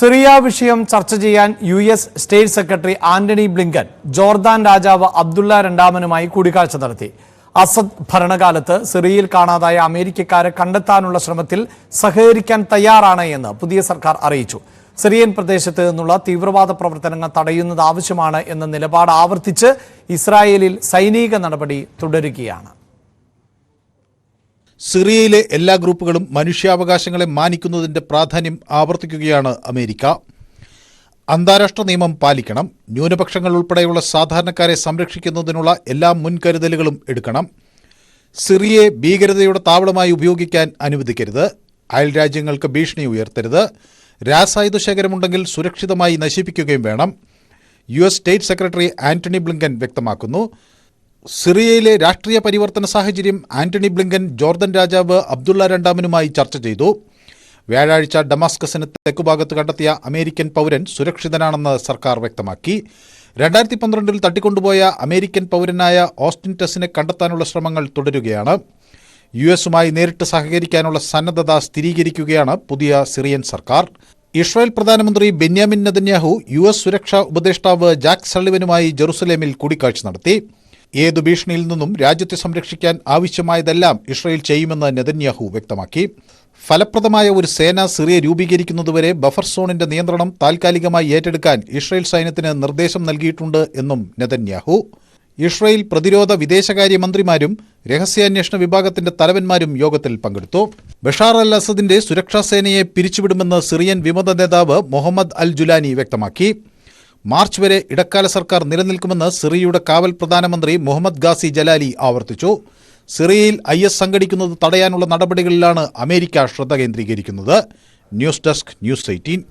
Syria വിഷയം ചർച്ച ചെയ്യാൻ US state secretary Antony Blinken Jordan രാജാവ് അബ്ദുള്ള രണ്ടാമനുമായി കൂടിക്കാഴ്ച നടത്തി. അസദ് ഭരണകാലത്ത് സിറിയയിൽ കാണാതായ അമേരിക്കക്കാരെ കണ്ടെത്താനുള്ള ശ്രമത്തിൽ സഹകരിക്കാൻ തയ്യാറാണ് എന്ന് പുതിയ സർക്കാർ അറിയിച്ചു. സിറിയൻ പ്രദേശത്ത് നിന്നുള്ള തീവ്രവാദ പ്രവർത്തനങ്ങൾ തടയുന്നത് ആവശ്യമാണ് എന്ന നിലപാട് ആവർത്തിച്ച് ഇസ്രായേലിൽ സൈനിക നടപടി തുടരുകയാണ്. സിറിയയിലെ എല്ലാ ഗ്രൂപ്പുകളും മനുഷ്യാവകാശങ്ങളെ മാനിക്കുന്നതിന്റെ പ്രാധാന്യം ആവർത്തിക്കുകയാണ് അമേരിക്ക. അന്താരാഷ്ട്ര നിയമം പാലിക്കണം, ന്യൂനപക്ഷങ്ങൾ ഉൾപ്പെടെയുള്ള സാധാരണക്കാരെ സംരക്ഷിക്കുന്നതിനുള്ള എല്ലാ മുൻകരുതലുകളും എടുക്കണം, സിറിയയെ ഭീകരതയുടെ താവളമായി ഉപയോഗിക്കാൻ അനുവദിക്കരുത്, അയൽരാജ്യങ്ങൾക്ക് ഭീഷണി ഉയർത്തരുത്, രാസായുധ ശേഖരമുണ്ടെങ്കിൽ സുരക്ഷിതമായി നശിപ്പിക്കുകയും വേണം, US state secretary Antony Blinken വ്യക്തമാക്കുന്നു. സിറിയയിലെ രാഷ്ട്രീയ പരിവർത്തന സാഹചര്യം ആന്റണി ബ്ലിങ്കൻ ജോർദൻ രാജാവ് അബ്ദുള്ള രണ്ടാമനുമായി ചർച്ച ചെയ്തു. വ്യാഴാഴ്ച ഡമാസ്കസിന് തെക്കുഭാഗത്ത് കണ്ടെത്തിയ അമേരിക്കൻ പൗരൻ സുരക്ഷിതനാണെന്ന് സർക്കാർ വ്യക്തമാക്കി. 2012 തട്ടിക്കൊണ്ടുപോയ അമേരിക്കൻ പൗരനായ ഓസ്റ്റിൻ ടെസിനെ കണ്ടെത്താനുള്ള ശ്രമങ്ങൾ തുടരുകയാണ്. യുഎസുമായി നേരിട്ട് സഹകരിക്കാനുള്ള സന്നദ്ധത സ്ഥിരീകരിക്കുകയാണ് പുതിയ സിറിയൻ സർക്കാർ. ഇസ്രായേൽ പ്രധാനമന്ത്രി ബെന്യാമിൻ നെതന്യാഹു യുഎസ് സുരക്ഷാ ഉപദേഷ്ടാവ് ജാക്ക് സള്ളിവനുമായി ജെറുസലേമിൽ കൂടിക്കാഴ്ച നടത്തി. ഏതു ഭീഷണിയിൽ നിന്നും രാജ്യത്തെ സംരക്ഷിക്കാൻ ആവശ്യമായതെല്ലാം ഇസ്രായേൽ ചെയ്യുമെന്ന് നെതന്യാഹു വ്യക്തമാക്കി. ഫലപ്രദമായ ഒരു സേന സിറിയ രൂപീകരിക്കുന്നതുവരെ ബഫർ സോണിന്റെ നിയന്ത്രണം താൽക്കാലികമായി ഏറ്റെടുക്കാൻ ഇസ്രായേൽ സൈന്യത്തിന് നിർദ്ദേശം നൽകിയിട്ടുണ്ട് എന്നും നെതന്യാഹു. ഇസ്രായേൽ പ്രതിരോധ വിദേശകാര്യ മന്ത്രിമാരും രഹസ്യാന്വേഷണ വിഭാഗത്തിന്റെ തലവന്മാരും യോഗത്തിൽ പങ്കെടുത്തു. ബഷാർ അൽ അസദിന്റെ സുരക്ഷാ സേനയെ പിരിച്ചുവിടുമെന്ന് സിറിയൻ വിമത നേതാവ് മുഹമ്മദ് അൽ ജുലാനി വ്യക്തമാക്കി. മാർച്ച് വരെ ഇടക്കാല സർക്കാർ നിലനിൽക്കുമെന്ന് സിറിയയുടെ കാവൽ പ്രധാനമന്ത്രി മുഹമ്മദ് ഗാസി ജലാലി ആവർത്തിച്ചു. സിറിയയിൽ IS സംഘടിക്കുന്നത് തടയാനുള്ള നടപടികളിലാണ് അമേരിക്ക ശ്രദ്ധ കേന്ദ്രീകരിക്കുന്നത്. News desk, news 18.